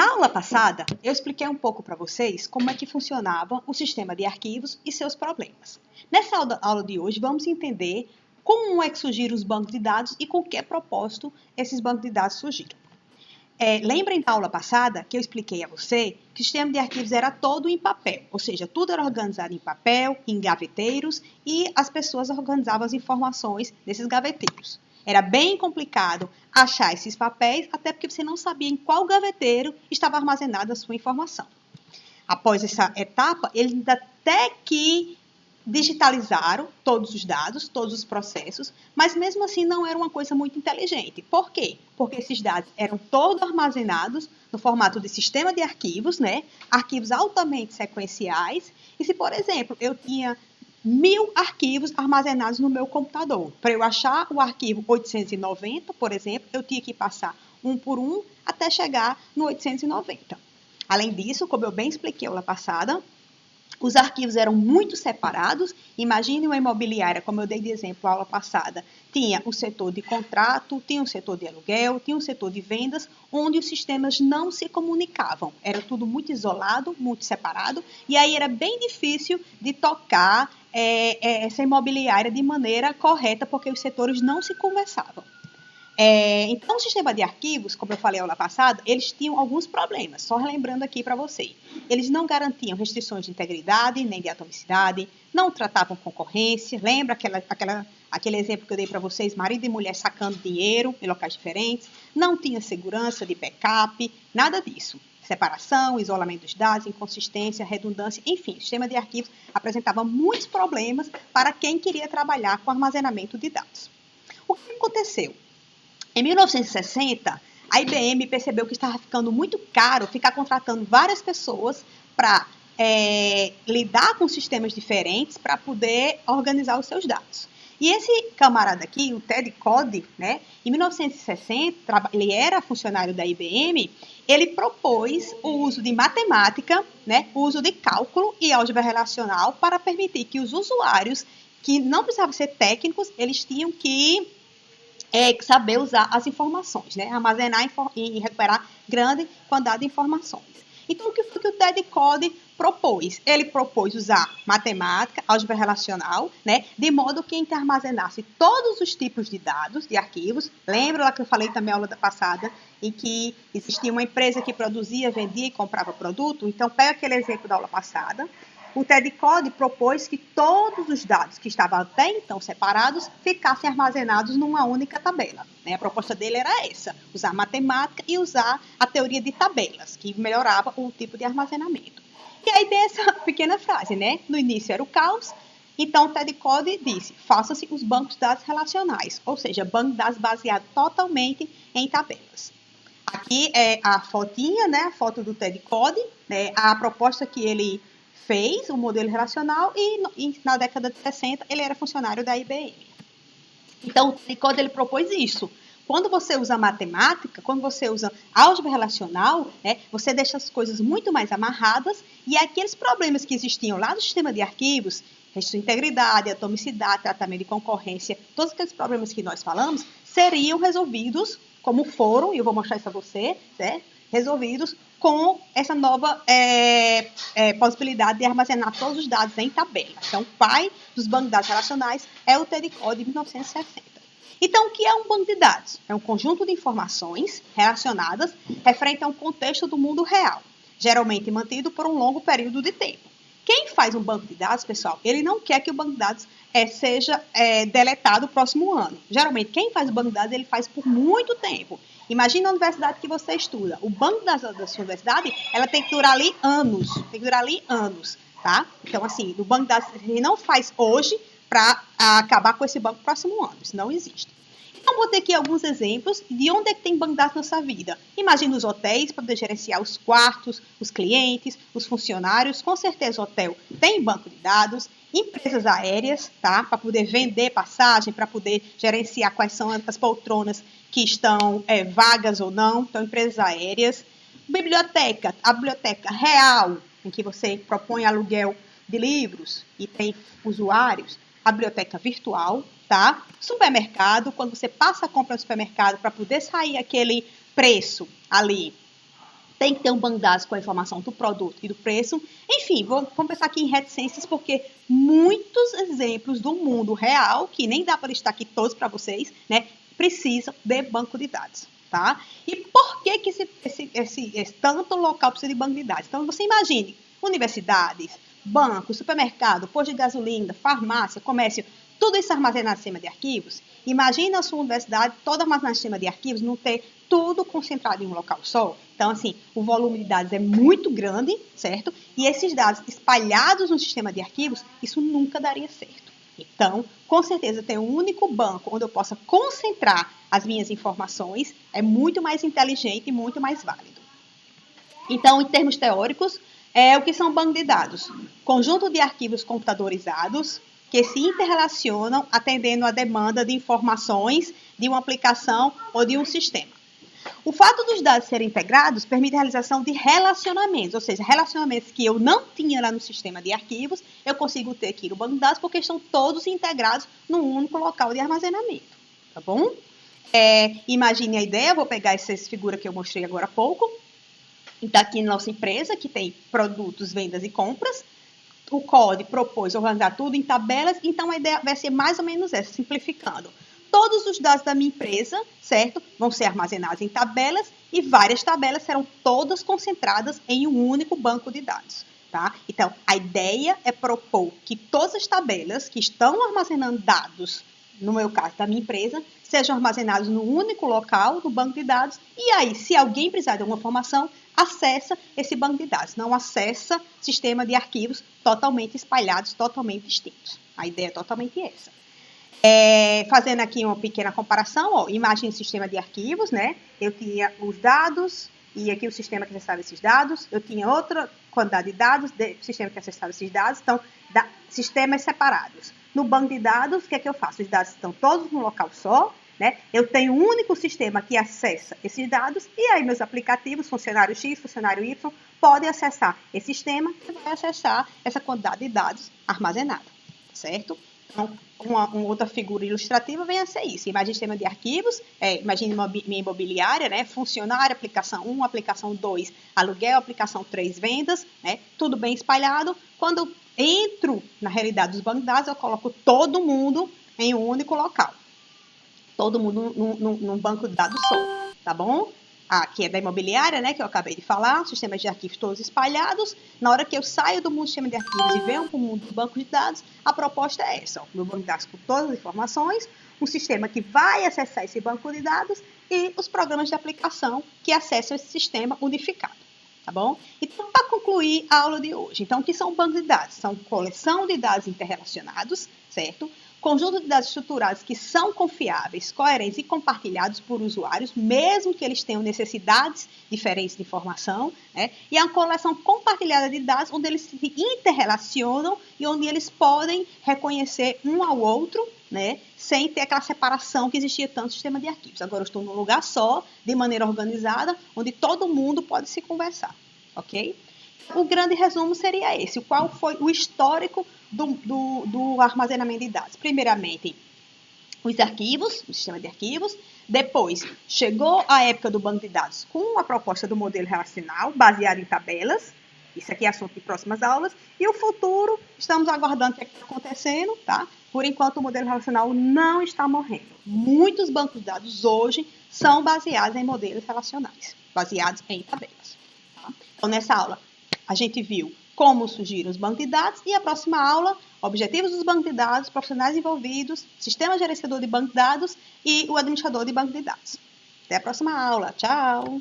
Na aula passada, eu expliquei um pouco para vocês como é que funcionava o sistema de arquivos e seus problemas. Nessa aula de hoje, vamos entender como é que surgiram os bancos de dados e com que propósito esses bancos de dados surgiram. Lembrem da aula passada que eu expliquei a você que o sistema de arquivos era todo em papel, ou seja, tudo era organizado em papel, em gaveteiros, e as pessoas organizavam as informações nesses gaveteiros. Era bem complicado achar esses papéis, até porque você não sabia em qual gaveteiro estava armazenada a sua informação. Após essa etapa, eles até que digitalizaram todos os dados, todos os processos, mas mesmo assim não era uma coisa muito inteligente. Por quê? Porque esses dados eram todos armazenados no formato de sistema de arquivos, né? Arquivos altamente sequenciais. E se, por exemplo, eu tinha 1000 arquivos armazenados no meu computador, para eu achar o arquivo 890, por exemplo, eu tinha que passar um por um até chegar no 890. Além disso, como eu bem expliquei na aula passada, os arquivos eram muito separados. Imagine uma imobiliária, como eu dei de exemplo na aula passada. Tinha um setor de contrato, tinha um setor de aluguel, tinha um setor de vendas, onde os sistemas não se comunicavam. Era tudo muito isolado, muito separado, e aí era bem difícil de tocar essa imobiliária de maneira correta, porque os setores não se conversavam. Então, o sistema de arquivos, como eu falei na aula passada, eles tinham alguns problemas, só relembrando aqui para você. Eles não garantiam restrições de integridade, nem de atomicidade, não tratavam concorrência. Lembra aquele exemplo que eu dei para vocês, marido e mulher sacando dinheiro em locais diferentes? Não tinha segurança de backup, nada disso. Separação, isolamento dos dados, inconsistência, redundância, enfim, o sistema de arquivos apresentava muitos problemas para quem queria trabalhar com armazenamento de dados. O que aconteceu? Em 1960, a IBM percebeu que estava ficando muito caro ficar contratando várias pessoas para lidar com sistemas diferentes para poder organizar os seus dados. E esse camarada aqui, o Ted Code, né, em 1960, ele era funcionário da IBM, ele propôs o uso de matemática, né, o uso de cálculo e álgebra relacional para permitir que os usuários, que não precisavam ser técnicos, eles tinham que saber usar as informações, né? Armazenar e recuperar grande quantidade de informações. Então, o que foi que o Ted Code propôs? Ele propôs usar matemática, álgebra relacional, né? De modo que armazenasse todos os tipos de dados, de arquivos. Lembra lá que eu falei também na aula passada, em que existia uma empresa que produzia, vendia e comprava produto? Então, pega aquele exemplo da aula passada. O Ted Code propôs que todos os dados que estavam até então separados ficassem armazenados numa única tabela, né? A proposta dele era essa, usar matemática e usar a teoria de tabelas, que melhorava o tipo de armazenamento. E aí tem essa pequena frase, né? No início era o caos, então o Ted Code disse, façam-se os bancos de dados relacionais, ou seja, banco de dados baseado totalmente em tabelas. Aqui é a fotinha, né? A foto do Ted Code, né? A proposta que ele fez o modelo relacional e na década de 60 ele era funcionário da IBM. Então, quando ele propôs isso, quando você usa matemática, quando você usa álgebra relacional, né, você deixa as coisas muito mais amarradas e aqueles problemas que existiam lá no sistema de arquivos, restrição de integridade, atomicidade, tratamento de concorrência, todos aqueles problemas que nós falamos, seriam resolvidos como foram, e eu vou mostrar isso a você, certo? Resolvidos com essa nova possibilidade de armazenar todos os dados em tabela. Então, o pai dos bancos de dados relacionais é o Ted Code de 1960. Então, o que é um banco de dados? É um conjunto de informações relacionadas referente a um contexto do mundo real, geralmente mantido por um longo período de tempo. Quem faz um banco de dados, pessoal, ele não quer que o banco de dados seja deletado no próximo ano. Geralmente, quem faz o banco de dados, ele faz por muito tempo. Imagina a universidade que você estuda. O banco de dados da sua universidade, ela tem que durar ali anos, tá? Então, assim, o banco de dados, ele não faz hoje para acabar com esse banco no próximo ano. Isso não existe. Então, vou ter aqui alguns exemplos de onde é que tem banco de dados na sua vida. Imagina os hotéis, para poder gerenciar os quartos, os clientes, os funcionários. Com certeza, o hotel tem banco de dados. Empresas aéreas, tá? Para poder vender passagem, para poder gerenciar quais são as poltronas que estão vagas ou não. Então, empresas aéreas. Biblioteca, a biblioteca real, em que você propõe aluguel de livros e tem usuários. A biblioteca virtual, tá? Supermercado, quando você passa a compra no supermercado para poder sair aquele preço ali Tem que ter um banco de dados com a informação do produto e do preço. Enfim, vamos pensar aqui em reticências, porque muitos exemplos do mundo real, que nem dá para listar aqui todos para vocês, né, precisam de banco de dados, tá? E por que esse tanto local precisa de banco de dados? Então, você imagine, universidades, bancos, supermercado, posto de gasolina, farmácia, comércio, tudo isso armazenado em sistema de arquivos. Imagina a sua universidade toda armazenada em sistema de arquivos, não ter tudo concentrado em um local só. Então, assim, o volume de dados é muito grande, certo? E esses dados espalhados no sistema de arquivos, isso nunca daria certo. Então, com certeza, ter um único banco onde eu possa concentrar as minhas informações é muito mais inteligente e muito mais válido. Então, em termos teóricos, o que são bancos de dados? Conjunto de arquivos computadorizados que se interrelacionam atendendo a demanda de informações de uma aplicação ou de um sistema. O fato dos dados serem integrados permite a realização de relacionamentos, ou seja, relacionamentos que eu não tinha lá no sistema de arquivos, eu consigo ter aqui no banco de dados porque estão todos integrados num único local de armazenamento, tá bom? Imagine a ideia, vou pegar essa figura que eu mostrei agora há pouco, está aqui na nossa empresa, que tem produtos, vendas e compras. O COD propôs organizar tudo em tabelas, então a ideia vai ser mais ou menos essa, simplificando. Todos os dados da minha empresa, certo, vão ser armazenados em tabelas e várias tabelas serão todas concentradas em um único banco de dados, tá? Então, a ideia é propor que todas as tabelas que estão armazenando dados, no meu caso da minha empresa, sejam armazenados no único local do banco de dados e aí, se alguém precisar de alguma informação, acessa esse banco de dados, não acessa sistema de arquivos totalmente espalhados, totalmente distintos. A ideia é totalmente essa. Fazendo aqui uma pequena comparação, ó, imagem de sistema de arquivos, né? Eu tinha os dados e aqui o sistema que acessava esses dados, eu tinha outra quantidade de dados, sistema que acessava esses dados, então, sistemas separados. No banco de dados, o que é que eu faço? Os dados estão todos num local só, né? Eu tenho um único sistema que acessa esses dados e aí meus aplicativos, funcionário X, funcionário Y, podem acessar esse sistema e vai acessar essa quantidade de dados armazenada, certo? Então, uma outra figura ilustrativa vem a ser isso. Imagine sistema de arquivos, imagine minha imobiliária, né? Funcionário, aplicação 1, aplicação 2, aluguel, aplicação 3, vendas, né? Tudo bem espalhado. Quando eu entro na realidade dos bancos de dados, eu coloco todo mundo em um único local. Todo mundo num banco de dados só, tá bom? Aqui é da imobiliária, né, que eu acabei de falar, sistemas de arquivos todos espalhados. Na hora que eu saio do mundo do sistema de arquivos e venho para o mundo do banco de dados, a proposta é essa, ó, meu banco de dados com todas as informações, um sistema que vai acessar esse banco de dados e os programas de aplicação que acessam esse sistema unificado, tá bom? Então, para concluir a aula de hoje, então, o que são bancos de dados? São coleção de dados interrelacionados, certo? Conjunto de dados estruturados que são confiáveis, coerentes e compartilhados por usuários, mesmo que eles tenham necessidades diferentes de informação, né? E é uma coleção compartilhada de dados onde eles se interrelacionam e onde eles podem reconhecer um ao outro, né? Sem ter aquela separação que existia tanto no sistema de arquivos. Agora eu estou num lugar só, de maneira organizada, onde todo mundo pode se conversar, ok? O grande resumo seria esse, qual foi o histórico do armazenamento de dados. Primeiramente, os arquivos, o sistema de arquivos. Depois, chegou a época do banco de dados com a proposta do modelo relacional, baseado em tabelas. Isso aqui é assunto de próximas aulas. E o futuro, estamos aguardando o que está acontecendo, tá? Por enquanto, o modelo relacional não está morrendo. Muitos bancos de dados hoje são baseados em modelos relacionais, baseados em tabelas. Tá? Então, nessa aula, a gente viu como surgiram os bancos de dados e a próxima aula, objetivos dos bancos de dados, profissionais envolvidos, sistema gerenciador de banco de dados e o administrador de banco de dados. Até a próxima aula. Tchau!